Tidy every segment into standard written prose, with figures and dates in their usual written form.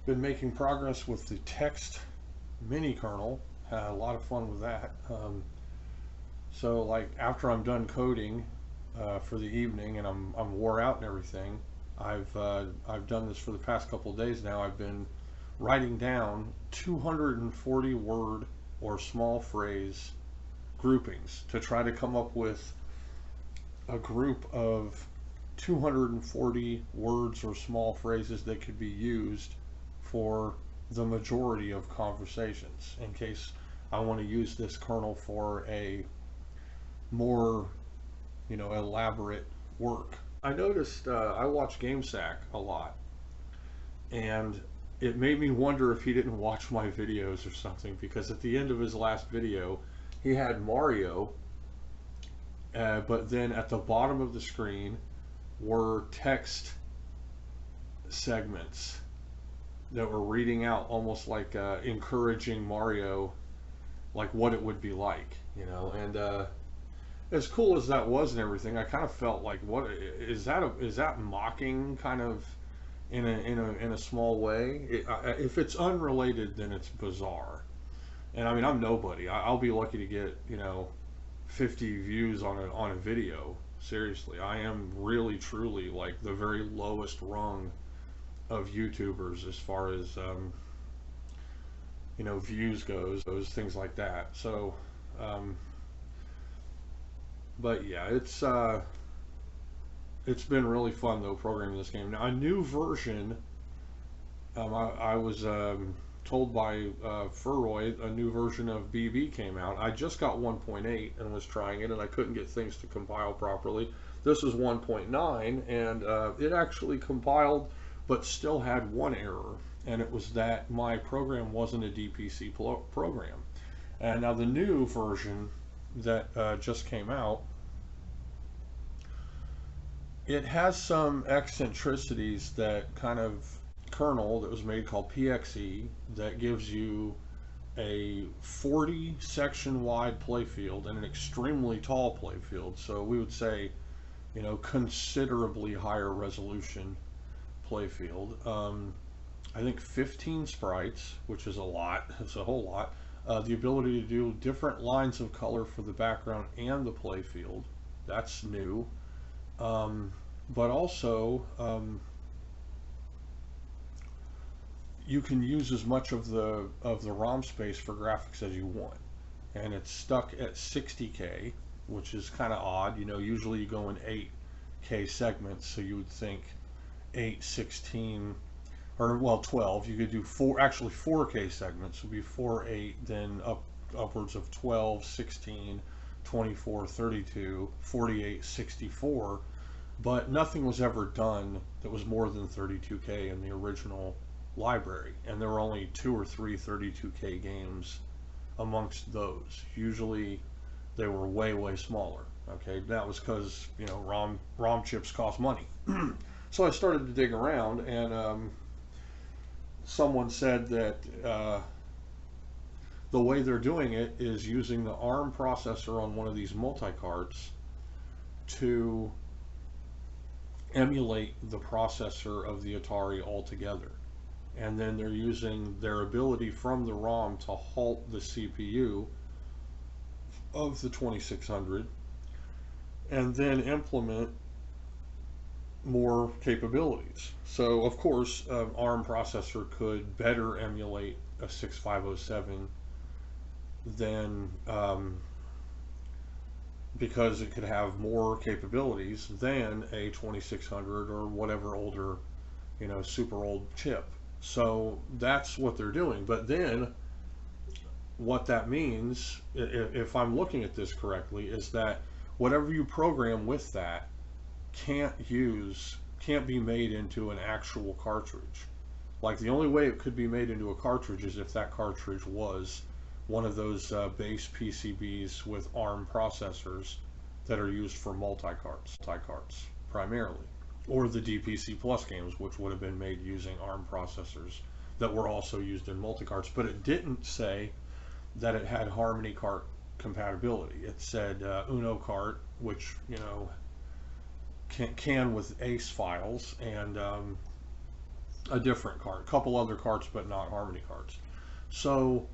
Been making progress with the text mini kernel. Had a lot of fun with that. So like after I'm done coding for the evening and I'm wore out and everything, I've done this for the past couple of days now. I've been writing down 240 word or small phrase groupings to try to come up with a group of 240 words or small phrases that could be used for the majority of conversations, in case I want to use this kernel for a more, elaborate work. I noticed I watch GameSack a lot, and it made me wonder if he didn't watch my videos or something, because at the end of his last video he had Mario, but then at the bottom of the screen were text segments that were reading out, almost like encouraging Mario, like what it would be like, and as cool as that was and everything, I kind of felt like, what is that mocking kind of in a small way? If it's unrelated, then it's bizarre. And I mean, I'm nobody. I'll be lucky to get 50 views on a video. Seriously, I am really truly like the very lowest rung of YouTubers as far as views goes, those things like that. So but yeah, it's been really fun though, programming this game. Now a new version, I was told by Furroy, a new version of BB came out. I just got 1.8 and was trying it, and I couldn't get things to compile properly. This is 1.9, and it actually compiled, but still had one error, and it was that my program wasn't a DPC program. And now the new version that just came out, it has some eccentricities that kind of kernel that was made called PXE that gives you a 40 section wide playfield and an extremely tall playfield. So we would say, considerably higher resolution playfield. I think 15 sprites, which is a lot. It's a whole lot. The ability to do different lines of color for the background and the playfield. That's new. But also, you can use as much of the ROM space for graphics as you want, and it's stuck at 60K, which is kind of odd. Usually you go in 8K segments, so you would think 8, 16, or well 12. You could do 4K segments would be 4, 8, then upwards of 12, 16, 24, 32, 48, 64. But nothing was ever done that was more than 32K in the original library, and there were only 2 or 3 32K games amongst those. Usually they were way smaller. Okay, that was because ROM chips cost money. So I started to dig around, and someone said that the way they're doing it is using the ARM processor on one of these multi-carts to emulate the processor of the Atari altogether. And then they're using their ability from the ROM to halt the CPU of the 2600 and then implement more capabilities. So of course, ARM processor could better emulate a 6507 than because it could have more capabilities than a 2600 or whatever older, super old chip. So that's what they're doing. But then what that means, if I'm looking at this correctly, is that whatever you program with that can't be made into an actual cartridge. Like the only way it could be made into a cartridge is if that cartridge was one of those base PCBs with ARM processors that are used for multi-carts primarily, or the DPC Plus games, which would have been made using ARM processors that were also used in multi-carts. But it didn't say that it had Harmony cart compatibility. It said Uno cart, which can with ACE files, and a different cart, a couple other carts, but not Harmony carts. So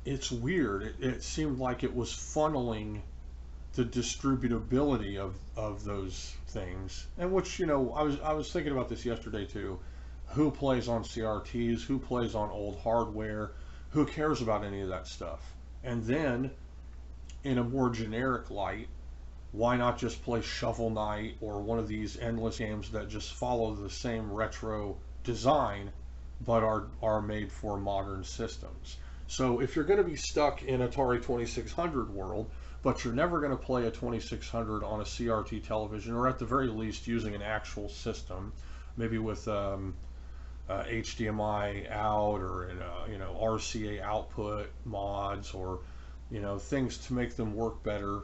it's weird. It seemed like it was funneling the distributability of those things, and which, you know, I was thinking about this yesterday too. Who plays on CRTs? Who plays on old hardware? Who cares about any of that stuff? And then, in a more generic light, why not just play Shovel Knight or one of these endless games that just follow the same retro design but are made for modern systems? So if you're going to be stuck in Atari 2600 world, but you're never going to play a 2600 on a CRT television, or at the very least using an actual system, maybe with HDMI out, or you know, RCA output mods, or, you know, things to make them work better,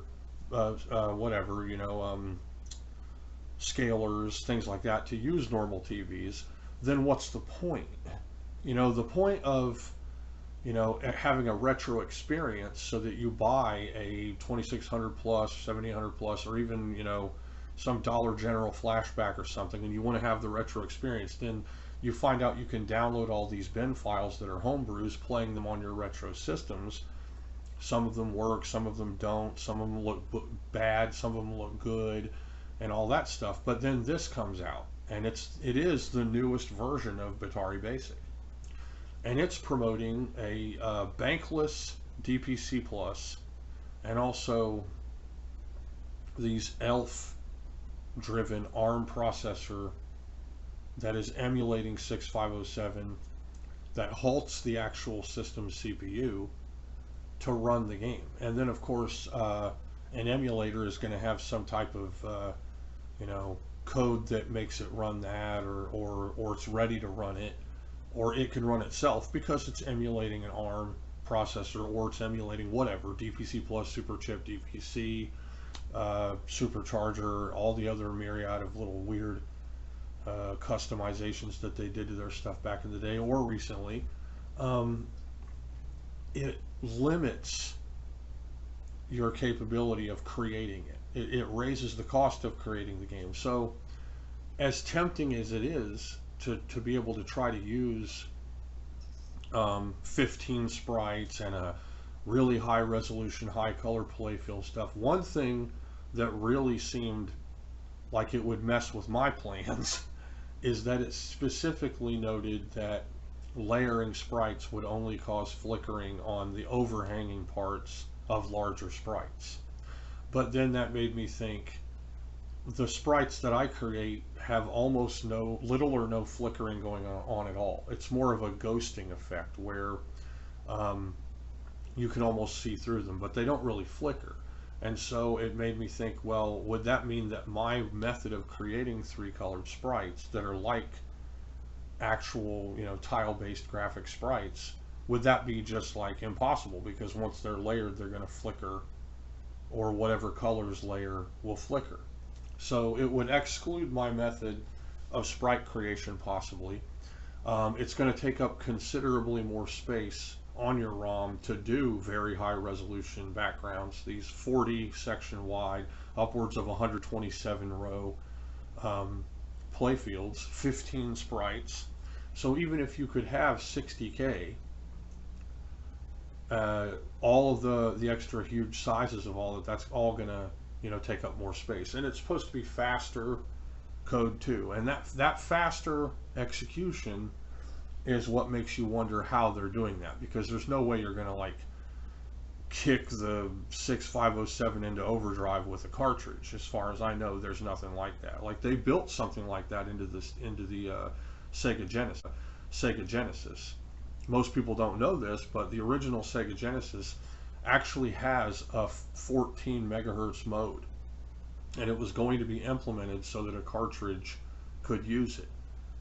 whatever, you know, scalers, things like that, to use normal TVs, then what's the point? You know, the point of, you know, having a retro experience so that you buy a 2600 plus, 7800 plus, or even, you know, some Dollar General flashback or something, and you want to have the retro experience, then you find out you can download all these bin files that are homebrews, playing them on your retro systems. Some of them work, some of them don't, some of them look bad, some of them look good, and all that stuff. But then this comes out, and it is the newest version of Atari Basic. And it's promoting a bankless DPC Plus, and also these ELF-driven ARM processor that is emulating 6507, that halts the actual system CPU to run the game. And then, of course, an emulator is going to have some type of, you know, code that makes it run that, or it's ready to run it, or it can run itself because it's emulating an ARM processor, or it's emulating whatever, DPC Plus, Super Chip, DPC, Supercharger, all the other myriad of little weird customizations that they did to their stuff back in the day or recently. It limits your capability of creating it. It raises the cost of creating the game. So as tempting as it is to be able to try to use 15 sprites and a really high resolution, high color playfield stuff, one thing that really seemed like it would mess with my plans is that it specifically noted that layering sprites would only cause flickering on the overhanging parts of larger sprites. But then that made me think, the sprites that I create have almost little or no flickering going on at all. It's more of a ghosting effect where you can almost see through them, but they don't really flicker. And so it made me think, well, would that mean that my method of creating 3-colored sprites that are like actual, you know, tile-based graphic sprites, would that be just like impossible? Because once they're layered, they're going to flicker, or whatever colors layer will flicker. So it would exclude my method of sprite creation, possibly. It's going to take up considerably more space on your ROM to do very high resolution backgrounds, these 40 section wide, upwards of 127 row playfields, 15 sprites. So even if you could have 60K, all of the extra huge sizes of all that's all gonna, you know, take up more space. And it's supposed to be faster code too, and that faster execution is what makes you wonder how they're doing that, because there's no way you're gonna like kick the 6507 into overdrive with a cartridge. As far as I know, there's nothing like that. Like, they built something like that into the Sega Genesis. Most people don't know this, but the original Sega Genesis actually has a 14 megahertz mode, and it was going to be implemented so that a cartridge could use it,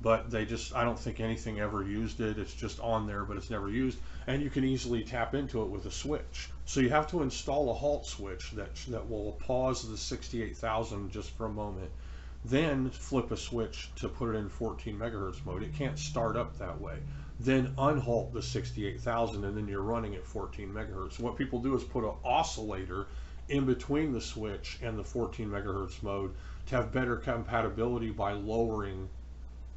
but they just, I don't think anything ever used it. It's just on there, but it's never used, and you can easily tap into it with a switch. So you have to install a halt switch that will pause the 68,000 just for a moment, then flip a switch to put it in 14 megahertz mode. It can't start up that way. Then unhalt the 68,000, and then you're running at 14 megahertz. What people do is put an oscillator in between the switch and the 14 megahertz mode to have better compatibility by lowering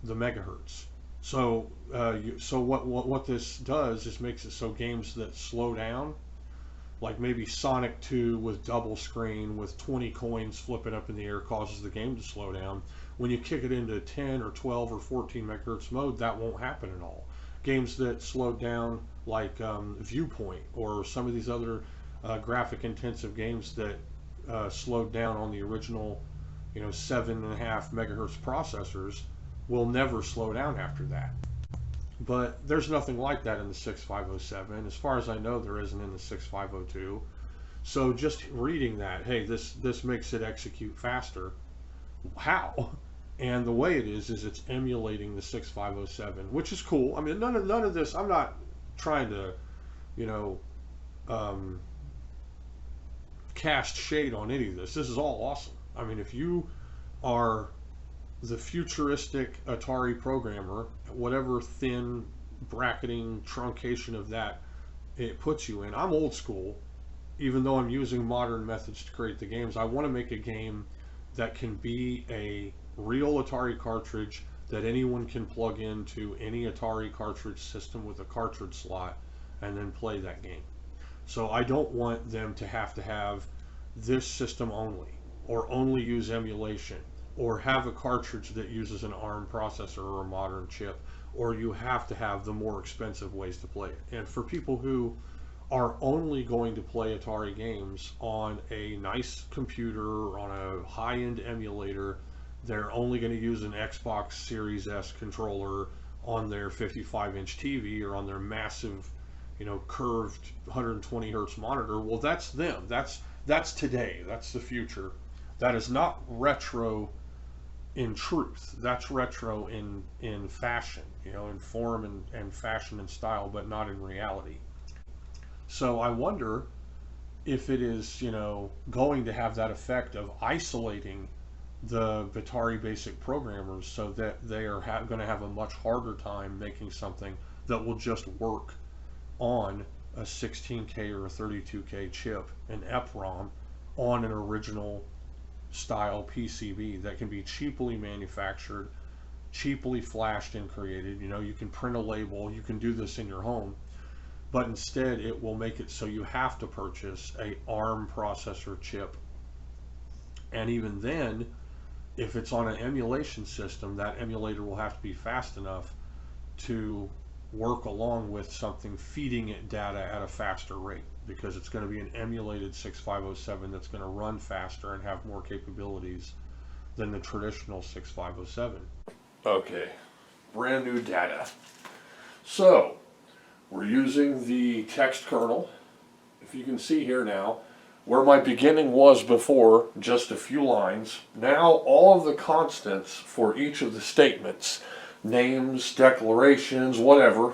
the megahertz. So so what this does is makes it so games that slow down, like maybe Sonic 2 with double screen with 20 coins flipping up in the air, causes the game to slow down. When you kick it into 10 or 12 or 14 megahertz mode, that won't happen at all. Games that slow down, like Viewpoint or some of these other graphic intensive games that slowed down on the original, 7.5 megahertz processors, will never slow down after that. But there's nothing like that in the 6507. As far as I know, there isn't in the 6502. So just reading that, hey, this makes it execute faster. How? And the way it is it's emulating the 6507, which is cool. I mean, none of this. I'm not trying to, you know, um, cast shade on any of this. This is all awesome. I mean, if you are the futuristic Atari programmer, whatever thin bracketing truncation of that it puts you in. I'm old school, even though I'm using modern methods to create the games. I want to make a game that can be a real Atari cartridge that anyone can plug into any Atari cartridge system with a cartridge slot and then play that game. So I don't want them to have this system only, or only use emulation, or have a cartridge that uses an ARM processor or a modern chip, or you have to have the more expensive ways to play it. And for people who are only going to play Atari games on a nice computer or on a high-end emulator, they're only going to use an Xbox Series S controller on their 55-inch TV or on their massive, curved 120 hertz monitor. Well, that's them. That's today. That's the future. That is not retro in truth. That's retro in fashion, in form and fashion and style, but not in reality. So I wonder if it is, going to have that effect of isolating the Atari basic programmers so that they are going to have a much harder time making something that will just work on a 16K or a 32K chip, an EPROM, on an original style PCB that can be cheaply manufactured, cheaply flashed and created. You can print a label, you can do this in your home, but instead it will make it so you have to purchase a ARM processor chip. And even then, if it's on an emulation system, that emulator will have to be fast enough to work along with something feeding it data at a faster rate, because it's going to be an emulated 6507 that's going to run faster and have more capabilities than the traditional 6507. Okay, brand new data. So we're using the text kernel. If you can see here now, where my beginning was before, just a few lines, now all of the constants for each of the statements, names, declarations, whatever,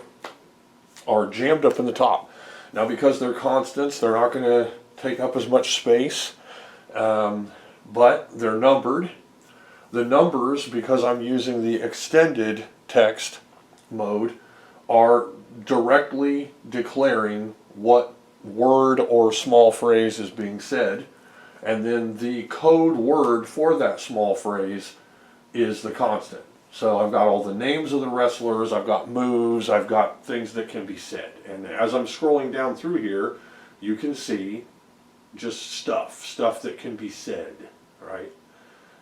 are jammed up in the top. Now, because they're constants, they're not going to take up as much space, but they're numbered. The numbers, because I'm using the extended text mode, are directly declaring what word or small phrase is being said, and then the code word for that small phrase is the constant. So I've got all the names of the wrestlers, I've got moves, I've got things that can be said. And as I'm scrolling down through here, you can see just stuff that can be said, right?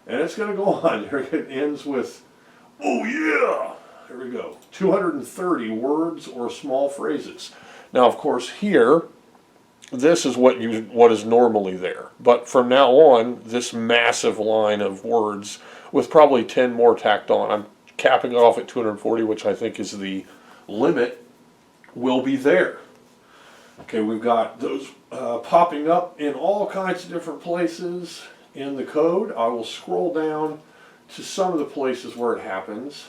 And it's going to go on. It ends with, oh yeah! Here we go. 230 words or small phrases. Now, of course, here, this is what is normally there. But from now on, this massive line of words with probably 10 more tacked on, I'm capping it off at 240, which I think is the limit, will be there. Okay, we've got those popping up in all kinds of different places in the code. I will scroll down to some of the places where it happens.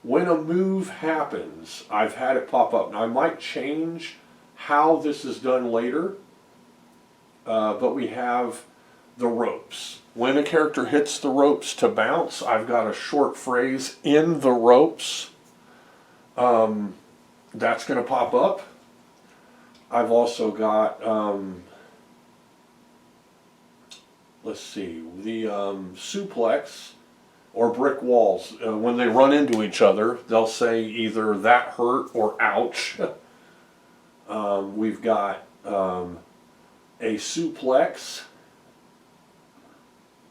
When a move happens, I've had it pop up. Now, I might change how this is done later, but we have the ropes. When a character hits the ropes to bounce, I've got a short phrase in the ropes. That's going to pop up. I've also got, let's see, the suplex or brick walls. When they run into each other, they'll say either "that hurt" or "ouch." We've got a suplex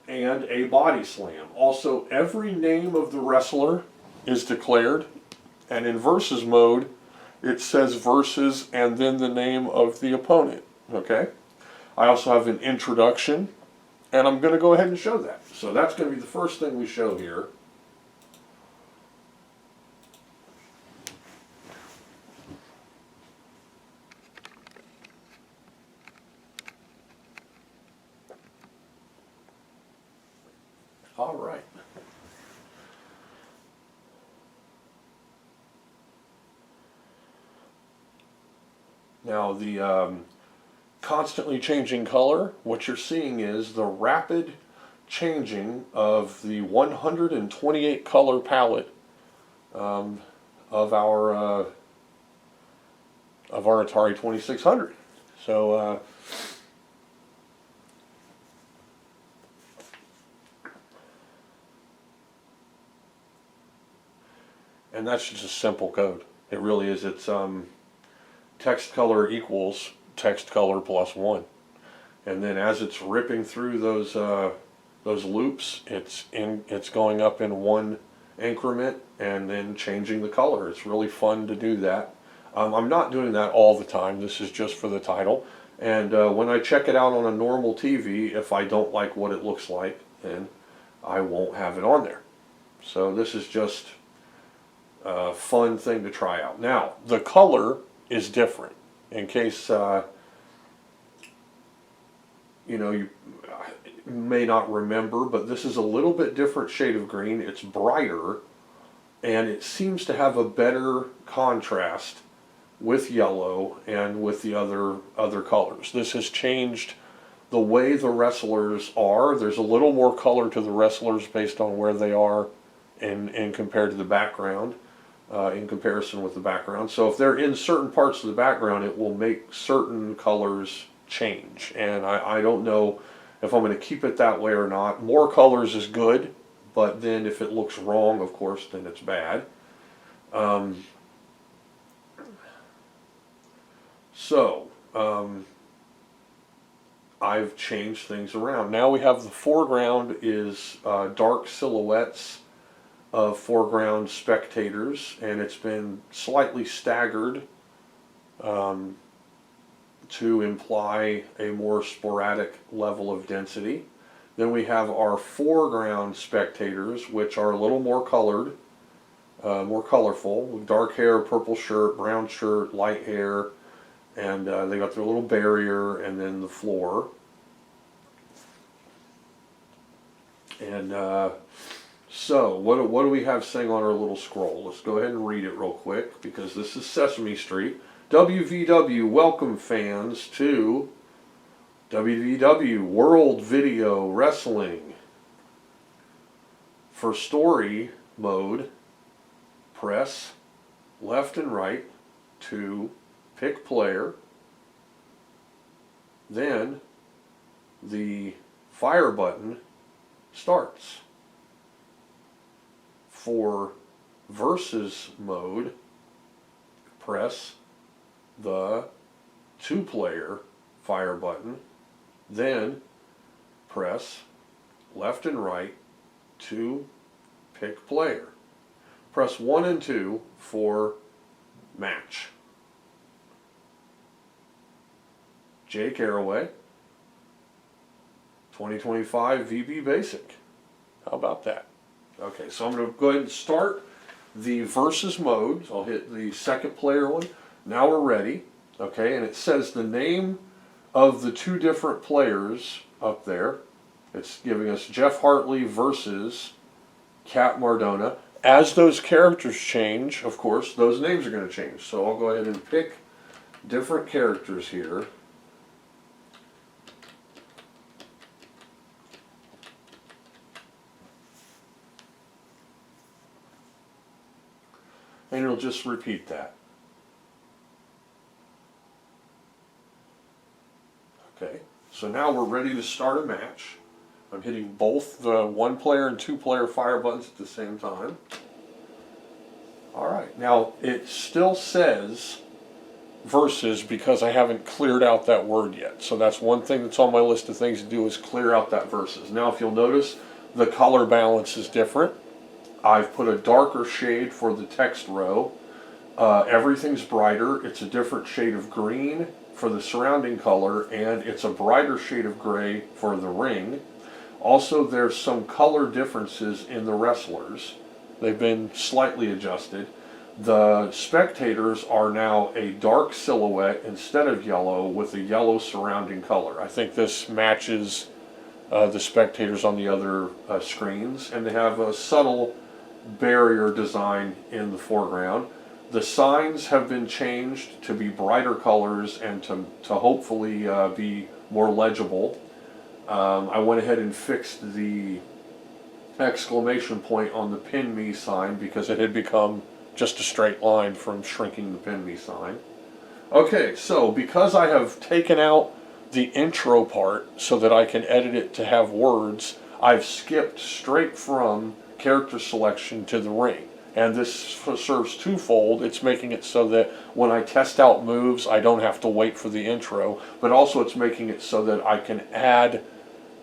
and a body slam. Also, every name of the wrestler is declared, and in versus mode, it says versus and then the name of the opponent. Okay? I also have an introduction, and I'm going to go ahead and show that. So that's going to be the first thing we show here. All right. Now the constantly changing color, what you're seeing is the rapid changing of the 128 color palette of our Atari 2600. So and that's just a simple code. It really is. It's text color equals text color plus 1, and then as it's ripping through those loops, it's going up in one increment and then changing the color. It's really fun to do that. I'm not doing that all the time. This is just for the title. And when I check it out on a normal TV, if I don't like what it looks like, then I won't have it on there. So this is just a fun thing to try out. Now, the color is different. In case you may not remember, but this is a little bit different shade of green. It's brighter, and it seems to have a better contrast with yellow and with the other colors. This has changed the way the wrestlers are. There's a little more color to the wrestlers based on where they are and compared to the background, in comparison with the background. So if they're in certain parts of the background, it will make certain colors change. And I don't know if I'm going to keep it that way or not. More colors is good, but then if it looks wrong, of course, then it's bad. I've changed things around. Now we have the foreground is dark silhouettes of foreground spectators, and it's been slightly staggered to imply a more sporadic level of density. Then we have our foreground spectators, which are a little more colored, more colorful, with dark hair, purple shirt, brown shirt, light hair, and they got their little barrier and then the floor. And so what do we have saying on our little scroll? Let's go ahead and read it real quick, because this is Sesame Street. WVW welcome fans to WVW World Video Wrestling. For story mode, press left and right to pick player. Then the fire button starts. For versus mode, press the 2-player fire button, then press left and right to pick player. Press 1 and 2 for match. Jay Caraway, 2025 VB Basic. How about that? Okay, so I'm going to go ahead and start the versus mode. So I'll hit the second player one. Now we're ready. Okay, and it says the name of the two different players up there. It's giving us Jeff Hartley versus Cat Mardona. As those characters change, of course, those names are going to change. So I'll go ahead and pick different characters here. And it'll just repeat that. Okay, so now we're ready to start a match. I'm hitting both the 1-player and 2-player fire buttons at the same time. Alright, now it still says versus because I haven't cleared out that word yet. So that's one thing that's on my list of things to do, is clear out that versus. Now if you'll notice, the color balance is different. I've put a darker shade for the text row. Everything's brighter. It's a different shade of green for the surrounding color, and it's a brighter shade of gray for the ring. Also, there's some color differences in the wrestlers. They've been slightly adjusted. The spectators are now a dark silhouette instead of yellow, with a yellow surrounding color. I think this matches the spectators on the other screens, and they have a subtle barrier design in the foreground. The signs have been changed to be brighter colors and to hopefully be more legible. I went ahead and fixed the exclamation point on the pin me sign because it had become just a straight line from shrinking the pin me sign. Okay, so because I have taken out the intro part so that I can edit it to have words, I've skipped straight from character selection to the ring. And this serves twofold. It's making it so that when I test out moves, I don't have to wait for the intro, but also it's making it so that I can add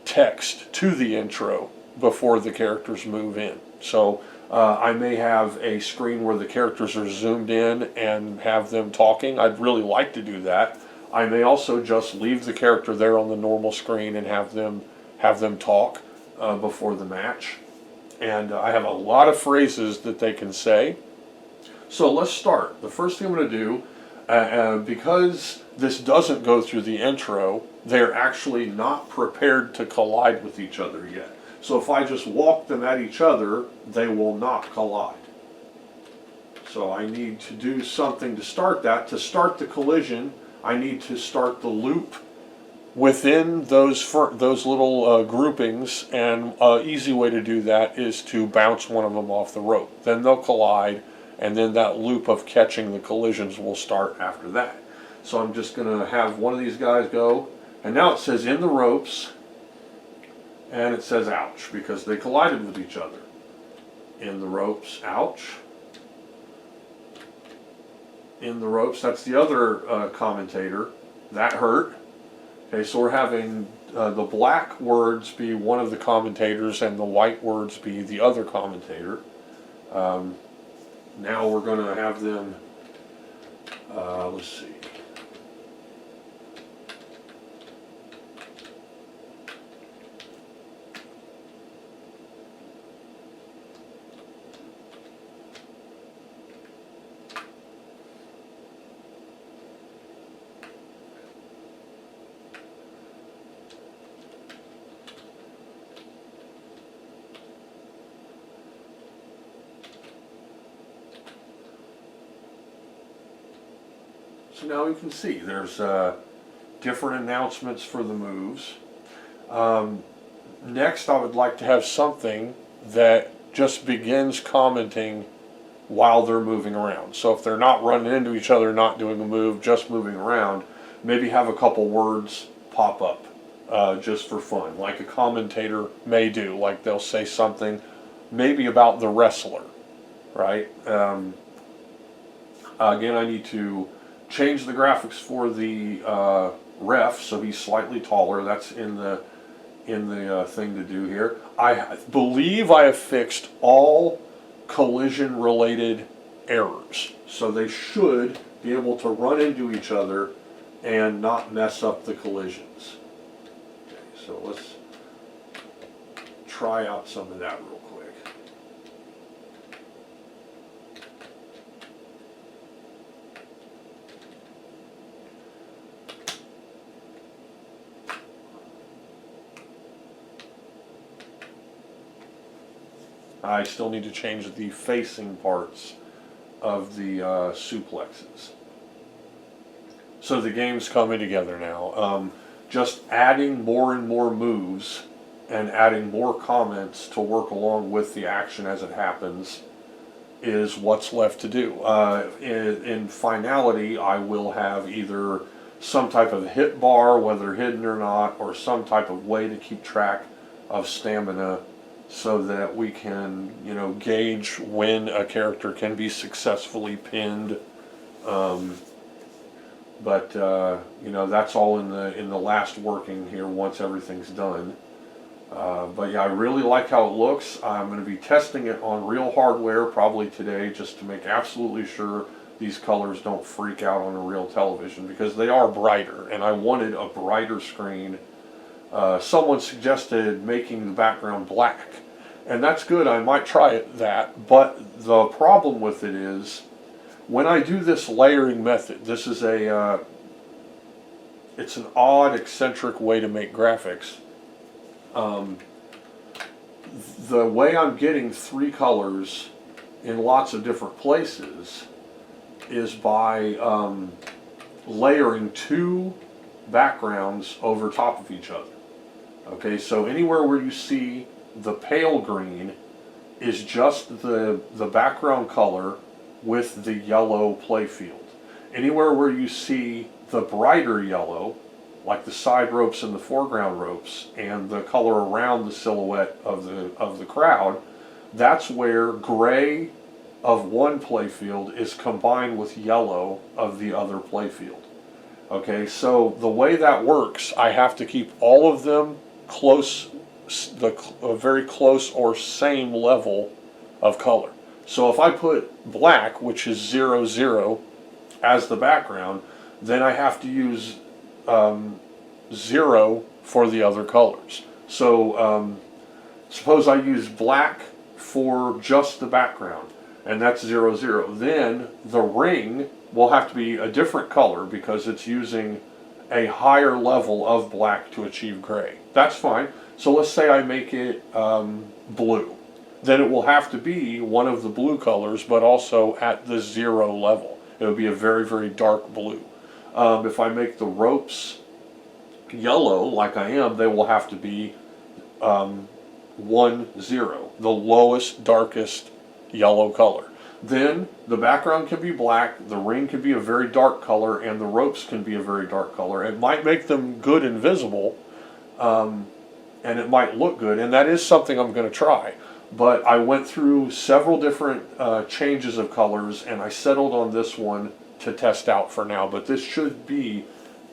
text to the intro before the characters move in. So I may have a screen where the characters are zoomed in and have them talking. I'd really like to do that. I may also just leave the character there on the normal screen and have them talk before the match. And I have a lot of phrases that they can say. So let's start. The first thing I'm going to do, because this doesn't go through the intro, they're actually not prepared to collide with each other yet. So if I just walk them at each other, they will not collide. So I need to do something to start that. To start the collision, I need to start the loop within those little groupings, and an easy way to do that is to bounce one of them off the rope. Then they'll collide, and then that loop of catching the collisions will start after that. So I'm just going to have one of these guys go, and now it says in the ropes, and it says ouch, because they collided with each other. In the ropes, ouch. In the ropes, that's the other commentator. That hurt. Okay, so we're having the black words be one of the commentators and the white words be the other commentator. Now we're going to have them, let's see. So now you can see there's different announcements for the moves. Next, I would like to have something that just begins commenting while they're moving around. So if they're not running into each other, not doing a move, just moving around, maybe have a couple words pop up just for fun, like a commentator may do. Like they'll say something maybe about the wrestler, right? Again, I need to change the graphics for the ref so he's slightly taller. That's in the thing to do here. I believe I have fixed all collision related errors, so they should be able to run into each other and not mess up the collisions. Okay, so let's try out some of that real quick. I still need to change the facing parts of the suplexes. So the game's coming together now. Just adding more and more moves and adding more comments to work along with the action as it happens is what's left to do. In finality, I will have either some type of hit bar, whether hidden or not, or some type of way to keep track of stamina, so that we can, you know, gauge when a character can be successfully pinned. You know, that's all in the last working here once everything's done. But yeah, I really like how it looks. I'm going to be testing it on real hardware probably today, just to make absolutely sure these colors don't freak out on a real television, because they are brighter, and I wanted a brighter screen. Someone suggested making the background black, and that's good. I might try that, but the problem with it is, when I do this layering method, this is it's an odd, eccentric way to make graphics. The way I'm getting 3 colors in lots of different places is by layering 2 backgrounds over top of each other. Okay, so anywhere where you see the pale green is just the background color with the yellow playfield. Anywhere where you see the brighter yellow, like the side ropes and the foreground ropes, and the color around the silhouette of the crowd, that's where gray of one playfield is combined with yellow of the other playfield. Okay, so the way that works, I have to keep all of them close, very close or same level of color. So if I put black, which is 0, 0, as the background, then I have to use 0 for the other colors. So suppose I use black for just the background, and that's 0, 0. Then the ring will have to be a different color because it's using a higher level of black to achieve gray. That's fine. So let's say I make it blue. Then it will have to be one of the blue colors, but also at the 0 level. It will be a very, very dark blue. If I make the ropes yellow, like I am, they will have to be 1, 0, the lowest, darkest yellow color. Then the background can be black, the ring can be a very dark color, and the ropes can be a very dark color. It might make them good and visible, and it might look good, and that is something I'm going to try. But I went through several different changes of colors, and I settled on this one to test out for now. But this should be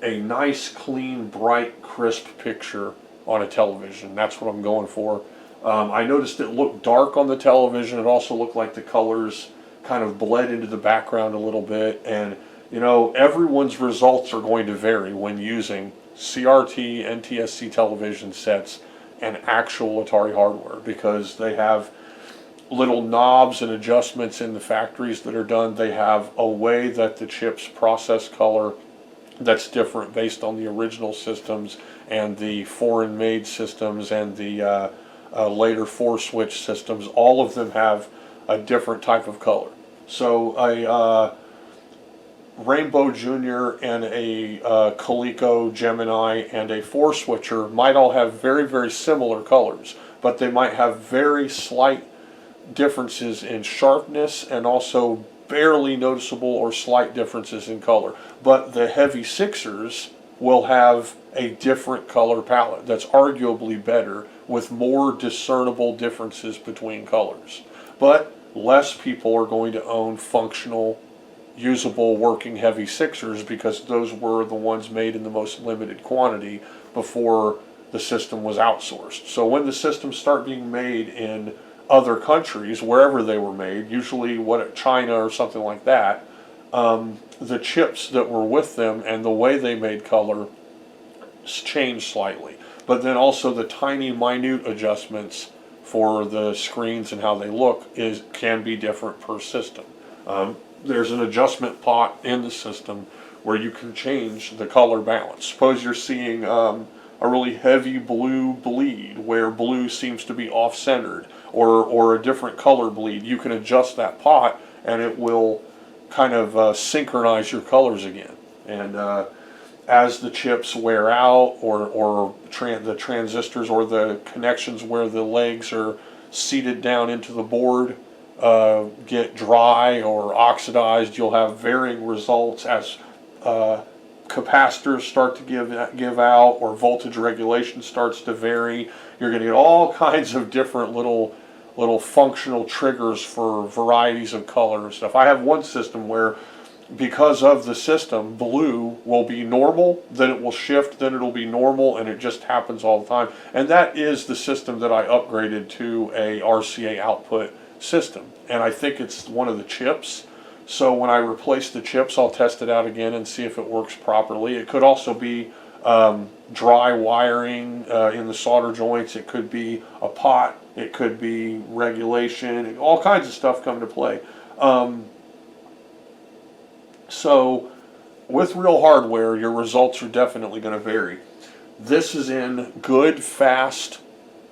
a nice, clean, bright, crisp picture on a television. That's what I'm going for. I noticed it looked dark on the television. It also looked like the colors kind of bled into the background a little bit. And, you know, everyone's results are going to vary when using CRT, NTSC television sets, and actual Atari hardware, because they have little knobs and adjustments in the factories that are done. They have a way that the chips process color that's different based on the original systems and the foreign made systems and the later 4-switch systems. All of them have a different type of color. So a Rainbow Junior and a Coleco Gemini and a 4-switcher might all have very, very similar colors, but they might have very slight differences in sharpness and also barely noticeable or slight differences in color. But the heavy sixers will have a different color palette that's arguably better, with more discernible differences between colors. But less people are going to own functional, usable, working heavy sixers, because those were the ones made in the most limited quantity before the system was outsourced. So when the systems start being made in other countries, wherever they were made, usually China or something like that, the chips that were with them and the way they made color changed slightly. But then also the tiny, minute adjustments for the screens and how they look can be different per system. There's an adjustment pot in the system where you can change the color balance. Suppose you're seeing a really heavy blue bleed where blue seems to be off-centered, or a different color bleed. You can adjust that pot and it will kind of synchronize your colors again. And as the chips wear out, or the transistors or the connections where the legs are seated down into the board get dry or oxidized, you'll have varying results as capacitors start to give out, or voltage regulation starts to vary. You're going to get all kinds of different little functional triggers for varieties of color and stuff. I have one system where, because of the system, blue will be normal, then it will shift, then it'll be normal, and it just happens all the time. And that is the system that I upgraded to a RCA output system. And I think it's one of the chips. So when I replace the chips, I'll test it out again and see if it works properly. It could also be dry wiring in the solder joints. It could be a pot. It could be regulation. All kinds of stuff come into play. So with real hardware, your results are definitely going to vary. This is in good, fast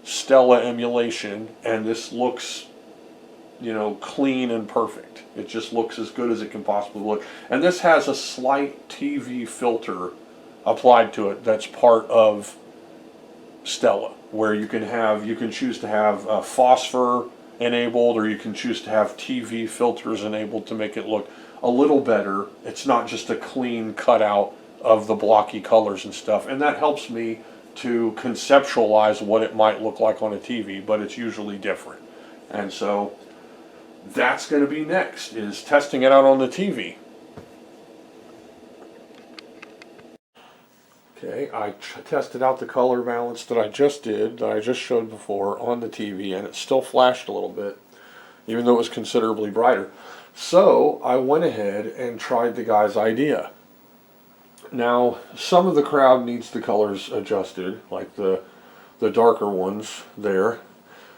Stella emulation, and this looks, you know, clean and perfect. It just looks as good as it can possibly look. And this has a slight TV filter applied to it that's part of Stella, where you can choose to have phosphor enabled, or you can choose to have TV filters enabled to make it look a little better. It's not just a clean cutout of the blocky colors and stuff, and that helps me to conceptualize what it might look like on a TV, but it's usually different. And so that's going to be next, is testing it out on the TV. Okay, I tested out the color balance that I just showed before on the TV, and it still flashed a little bit, even though it was considerably brighter. So I went ahead and tried the guy's idea. Now, some of the crowd needs the colors adjusted, like the darker ones there.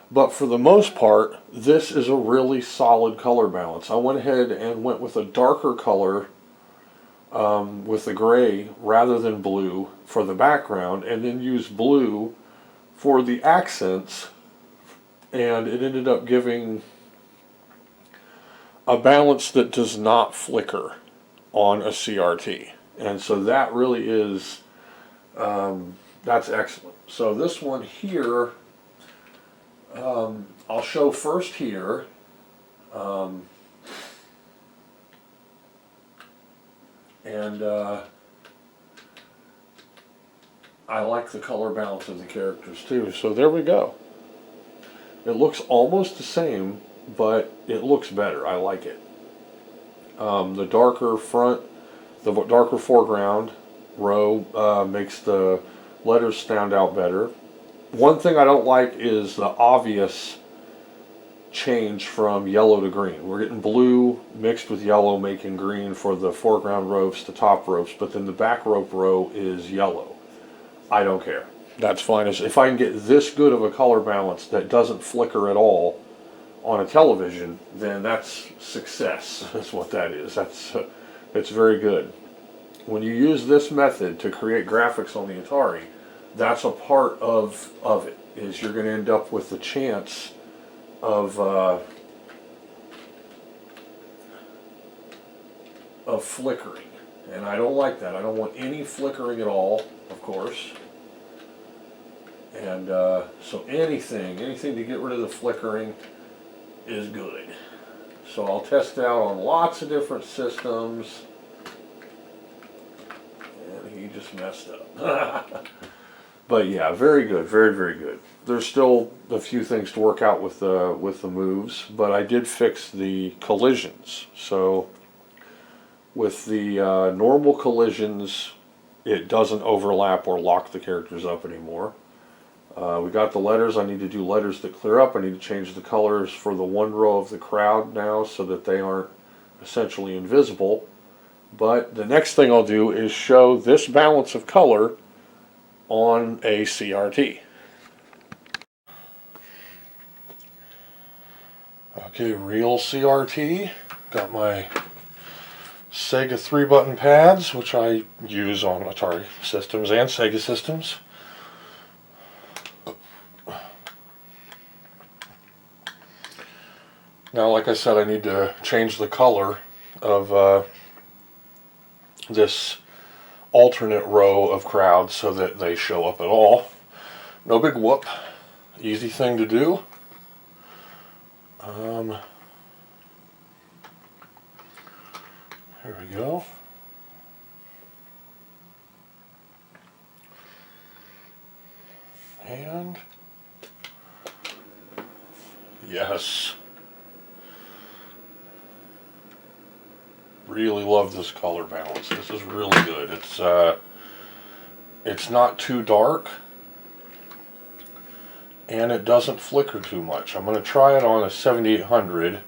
But for the most part, this is a really solid color balance. I went ahead and went with a darker color with the gray rather than blue for the background, and then used blue for the accents, and it ended up giving a balance that does not flicker on a CRT. And so that really is, that's excellent. So this one here, I'll show first here. I like the color balance of the characters too. So there we go. It looks almost the same, but it looks better. I like it. The darker front, the darker foreground row makes the letters stand out better. One thing I don't like is the obvious change from yellow to green. We're getting blue mixed with yellow, making green for the foreground ropes, the top ropes, but then the back rope row is yellow. I don't care. That's fine. If I can get this good of a color balance that doesn't flicker at all on a television, then that's success. That's what that is. It's very good. When you use this method to create graphics on the Atari, that's a part of it, is you're going to end up with the chance of flickering. And I don't like that. I don't want any flickering at all, of course. And so anything to get rid of the flickering is good. So I'll test it out on lots of different systems. And he just messed up. But yeah, very good, very, very good. There's still a few things to work out with the moves, but I did fix the collisions. So with the normal collisions, it doesn't overlap or lock the characters up anymore. We got the letters. I need to do letters that clear up. I need to change the colors for the one row of the crowd now so that they aren't essentially invisible. But the next thing I'll do is show this balance of color on a CRT. Okay, real CRT. Got my Sega 3-button pads, which I use on Atari systems and Sega systems. Now, like I said, I need to change the color of this alternate row of crowds so that they show up at all. No big whoop. Easy thing to do. There we go. And yes. Really love this color balance. This is really good. It's not too dark, and it doesn't flicker too much. I'm going to try it on a 7800.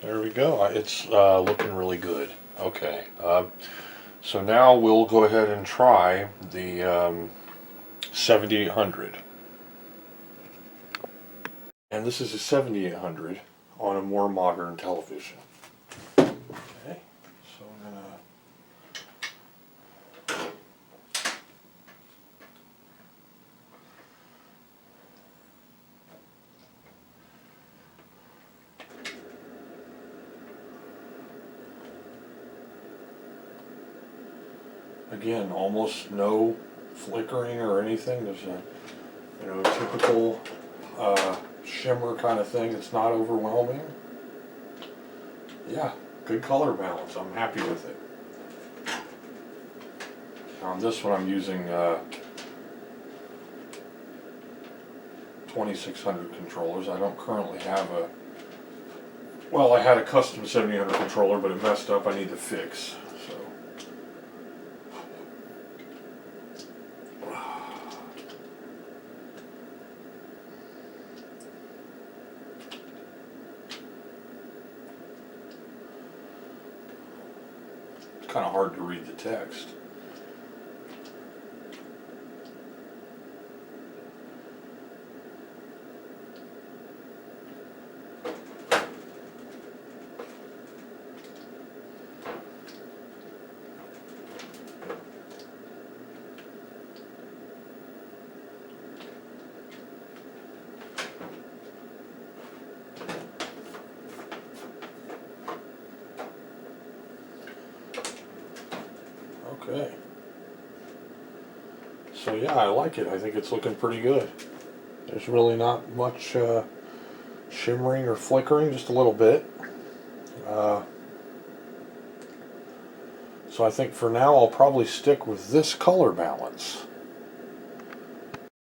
There we go. It's looking really good. Okay. So now we'll go ahead and try the 7800. And this is a 7800 on a more modern television. Okay. So we're going to... Again, almost no flickering or anything. There's a typical shimmer kind of thing. It's not overwhelming. Yeah, good color balance. I'm happy with it. On this one I'm using 2600 controllers. I don't currently have well, I had a custom 7800 controller, but it messed up. I need to fix. So. Kind of hard to read the text. Okay. So yeah, I like it. I think it's looking pretty good. There's really not much shimmering or flickering, just a little bit. So I think for now I'll probably stick with this color balance.